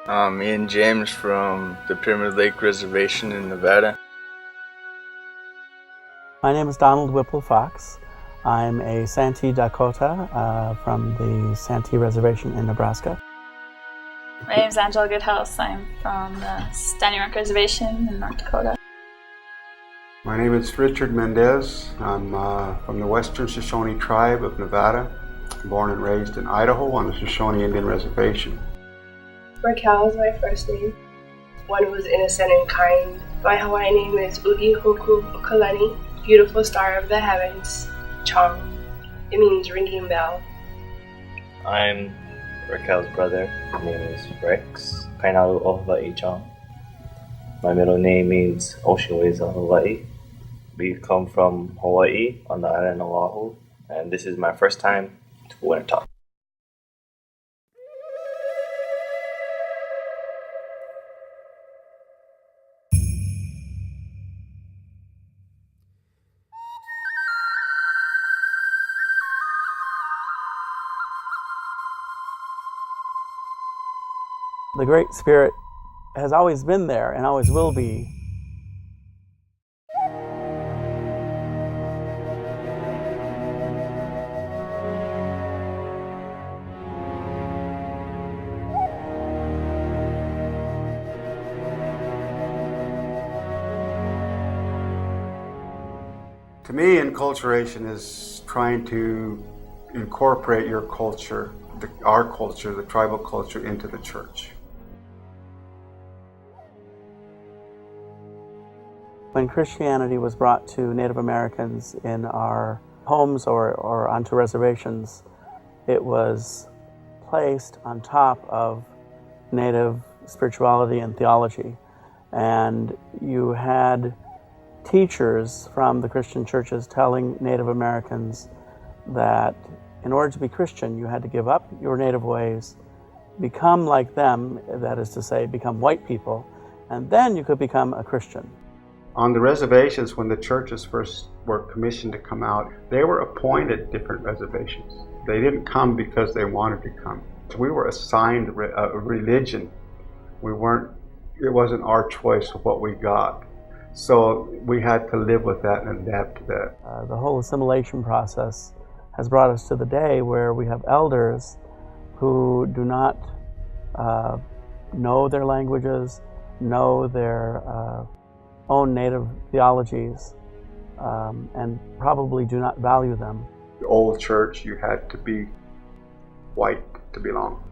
Me and James from the Pyramid Lake Reservation in Nevada. My name is Donald Whipple Fox. I'm a Santee Dakota from the Santee Reservation in Nebraska. My name is Angela Goodhouse. I'm from the Standing Rock Reservation in North Dakota. My name is Richard Mendez. I'm from the Western Shoshone Tribe of Nevada, born and raised in Idaho on the Shoshone Indian Reservation. Raquel is my first name. One who is innocent and kind. My Hawaiian name is Uli Hoku Okalani, beautiful star of the heavens, Chong. It means ringing bell. I'm Raquel's brother. His name is Rex Kainalu o Hawaii Chong. My middle name means Ocean Waves of Hawaii. We come from Hawaii on the island of Oahu, and this is my first time to Winter Talk. The Great Spirit has always been there and always will be. To me, enculturation is trying to incorporate your culture, our culture, the tribal culture, into the church. When Christianity was brought to Native Americans in our homes or onto reservations, it was placed on top of Native spirituality and theology. And you had teachers from the Christian churches telling Native Americans that in order to be Christian, you had to give up your native ways, become like them, that is to say, become white people, and then you could become a Christian. On the reservations, when the churches first were commissioned to come out, they were appointed different reservations. They didn't come because they wanted to come. We were assigned a religion. It wasn't our choice of what we got. So we had to live with that and adapt to that. The whole assimilation process has brought us to the day where we have elders who do not know their languages, know their own native theologies, and probably do not value them. The old church, you had to be white to belong.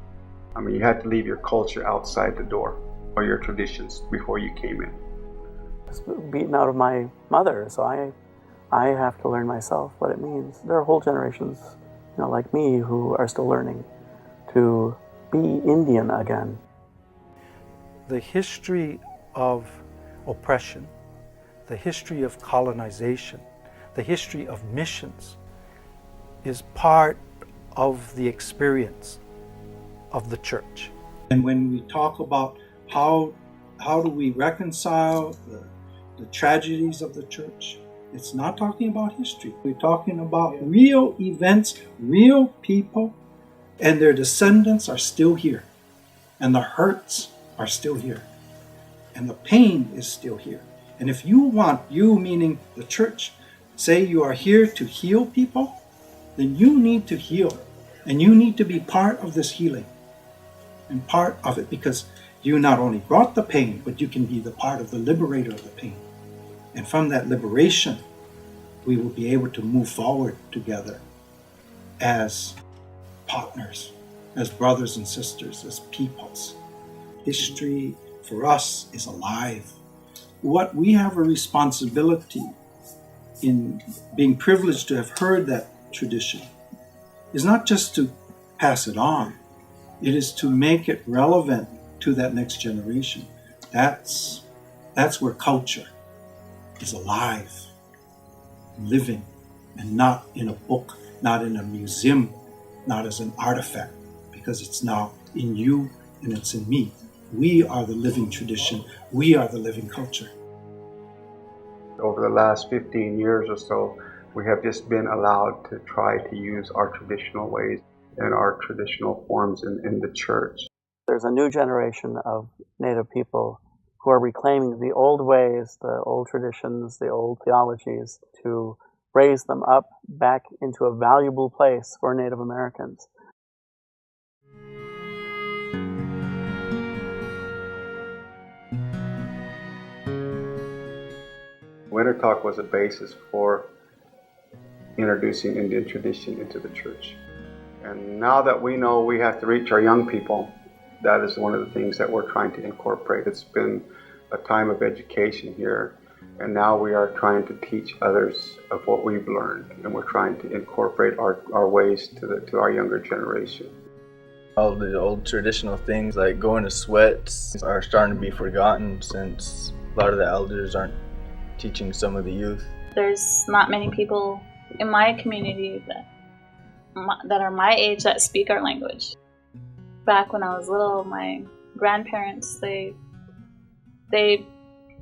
I mean, you had to leave your culture outside the door, or your traditions, before you came in. I was beaten out of my mother, so I have to learn myself what it means. There are whole generations, like me, who are still learning to be Indian again. The history of oppression, the history of colonization, the history of missions is part of the experience of the church. And when we talk about how do we reconcile the tragedies of the church, it's not talking about history. We're talking about real events, real people, and their descendants are still here. And the hurts are still here. And the pain is still here. And if you meaning the church, say you are here to heal people, then you need to heal. And you need to be part of this healing. And part of it, because you not only brought the pain, but you can be the part of the liberator of the pain. And from that liberation, we will be able to move forward together as partners, as brothers and sisters, as peoples. History for us is alive. What we have a responsibility in being privileged to have heard that tradition is not just to pass it on, it is to make it relevant to that next generation. That's where culture is alive, living, and not in a book, not in a museum, not as an artifact, because it's now in you and it's in me. We are the living tradition. We are the living culture. Over the last 15 years or so, we have just been allowed to try to use our traditional ways and our traditional forms in the church. There's a new generation of Native people who are reclaiming the old ways, the old traditions, the old theologies, to raise them up back into a valuable place for Native Americans. Winter Talk was a basis for introducing Indian tradition into the church. And now that we know we have to reach our young people, that is one of the things that we're trying to incorporate. It's been a time of education here, and now we are trying to teach others of what we've learned, and we're trying to incorporate our ways to our younger generation. All the old traditional things like going to sweats are starting to be forgotten since a lot of the elders aren't teaching some of the youth. There's not many people in my community that are my age that speak our language. Back when I was little, my grandparents, they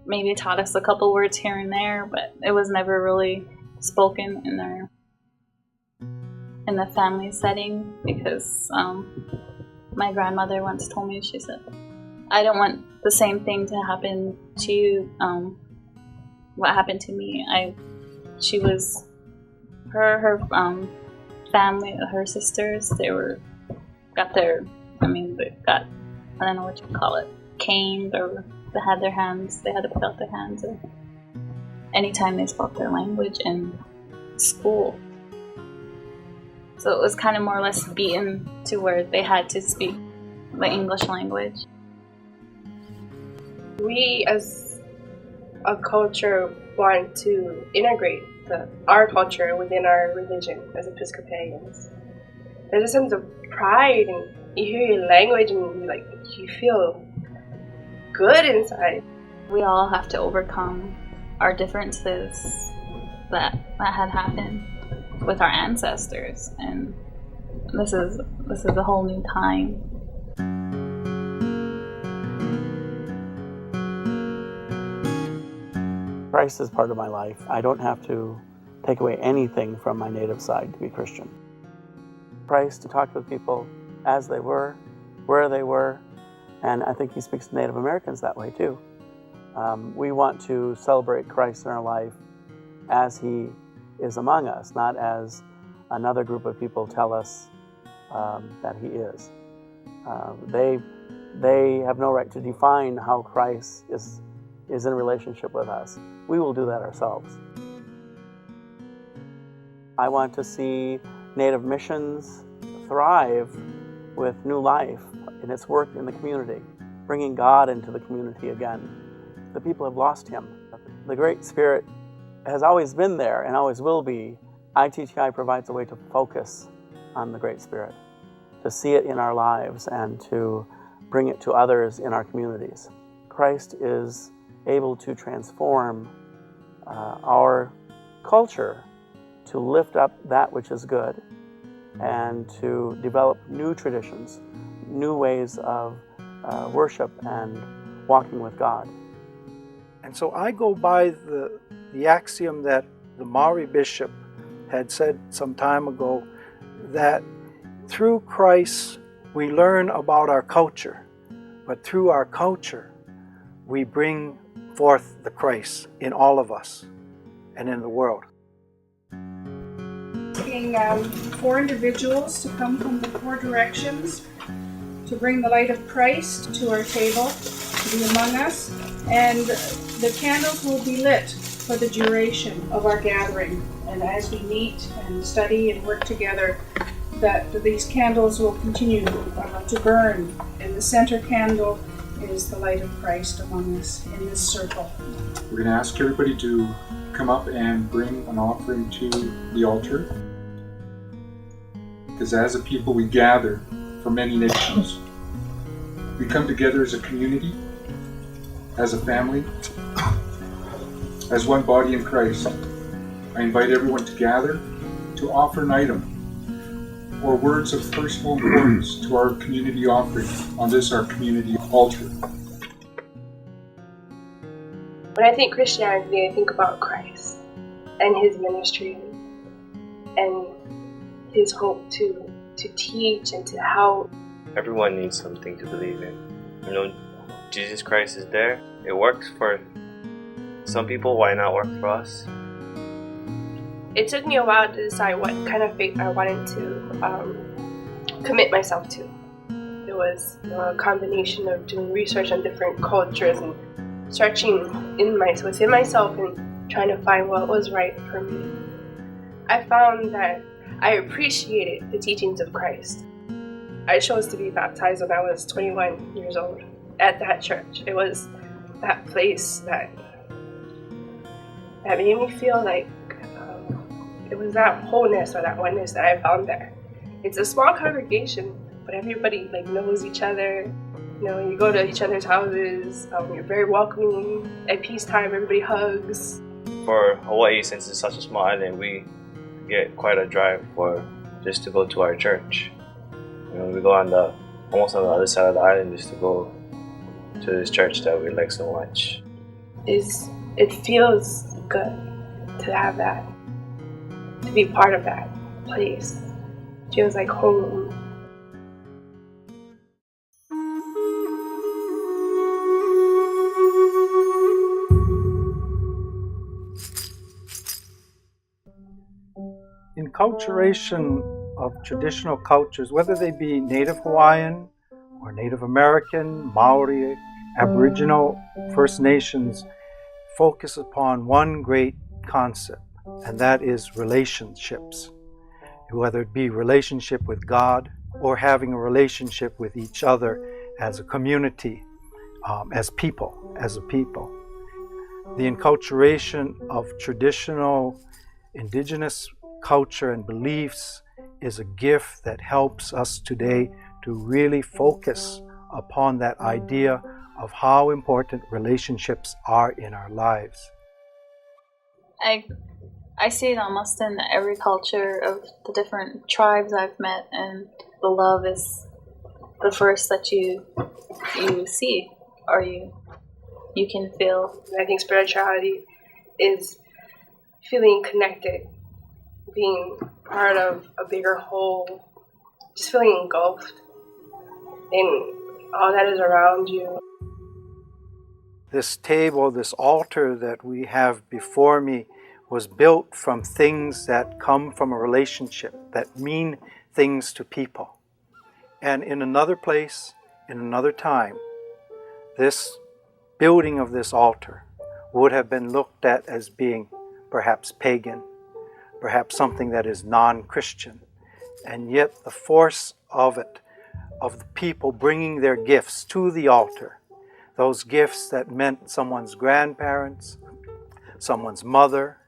maybe taught us a couple words here and there, but it was never really spoken in the family setting, because my grandmother once told me, she said, I don't want the same thing to happen to you, what happened to me. She was, her family, her sisters, they got, I don't know what you call it, caned, or they had to put out their hands, or anytime they spoke their language in school. So it was kind of more or less beaten to where they had to speak the English language. We as a culture want to integrate our culture within our religion as Episcopalians. There's a sense of pride, and you hear your language and you feel good inside. We all have to overcome our differences that had happened with our ancestors, and this is a whole new time. Christ is part of my life. I don't have to take away anything from my native side to be Christian. Christ talked with people as they were, where they were, and I think he speaks to Native Americans that way too. We want to celebrate Christ in our life as he is among us, not as another group of people tell us that he is. They have no right to define how Christ is in relationship with us. We will do that ourselves. I want to see Native missions thrive with new life in its work in the community, bringing God into the community again. The people have lost him. The Great Spirit has always been there and always will be. ITTI provides a way to focus on the Great Spirit, to see it in our lives and to bring it to others in our communities. Christ is able to transform our culture to lift up that which is good and to develop new traditions, new ways of worship and walking with God. And so I go by the axiom that the Maori bishop had said some time ago, that through Christ we learn about our culture, but through our culture we bring forth the Christ in all of us and in the world. Asking 4 individuals to come from the 4 directions to bring the light of Christ to our table, to be among us, and the candles will be lit for the duration of our gathering. And as we meet and study and work together, that these candles will continue to burn. And the center candle is the light of Christ among us in this circle. We're going to ask everybody to come up and bring an offering to the altar. Because as a people we gather from many nations. We come together as a community, as a family, as one body in Christ. I invite everyone to gather to offer an item or words of personal importance to our community offering on this, our community altar. When I think Christianity, I think about Christ and his ministry and his hope to teach and to help Everyone needs something to believe in. You know, Jesus Christ is there. It works for some people. Why not work for us? It took me a while to decide what kind of faith I wanted to commit myself to. It was a combination of doing research on different cultures and searching within myself and trying to find what was right for me. I found that I appreciated the teachings of Christ. I chose to be baptized when I was 21 years old at that church. It was that place that made me feel like it was that wholeness or that oneness that I found there. It's a small congregation, but everybody knows each other. You go to each other's houses. You're very welcoming. At peacetime, everybody hugs. For Hawaii, since it's such a small island, we get quite a drive just to go to our church. We go almost on the other side of the island just to go to this church that we like so much. It feels good to have that, to be part of that place. It feels like home. Enculturation of traditional cultures, whether they be Native Hawaiian or Native American, Maori, Aboriginal, First Nations, focus upon one great concept, and that is relationships. Whether it be relationship with God or having a relationship with each other as a community, as a people. The enculturation of traditional indigenous culture and beliefs is a gift that helps us today to really focus upon that idea of how important relationships are in our lives. I see it almost in every culture of the different tribes I've met, and the love is the first that you see or you can feel. I think spirituality is feeling connected, being part of a bigger whole, just feeling engulfed in all that is around you. This table, this altar that we have before me was built from things that come from a relationship, that mean things to people. And in another place, in another time, this building of this altar would have been looked at as being perhaps pagan, perhaps something that is non-Christian. And yet the force of it, of the people bringing their gifts to the altar, those gifts that meant someone's grandparents, someone's mother,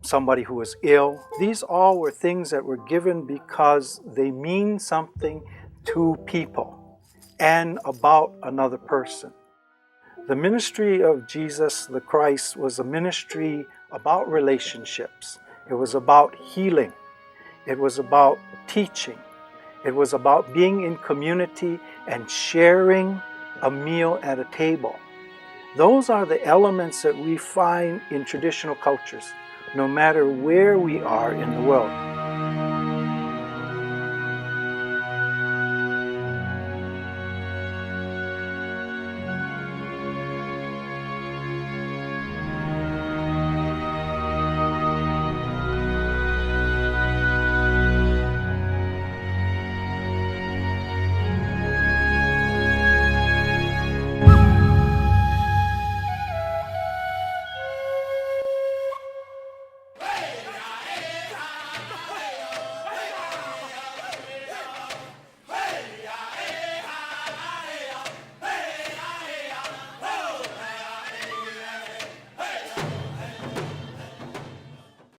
somebody who was ill. These all were things that were given because they mean something to people and about another person. The ministry of Jesus the Christ was a ministry about relationships. It was about healing. It was about teaching. It was about being in community and sharing a meal at a table. Those are the elements that we find in traditional cultures, no matter where we are in the world.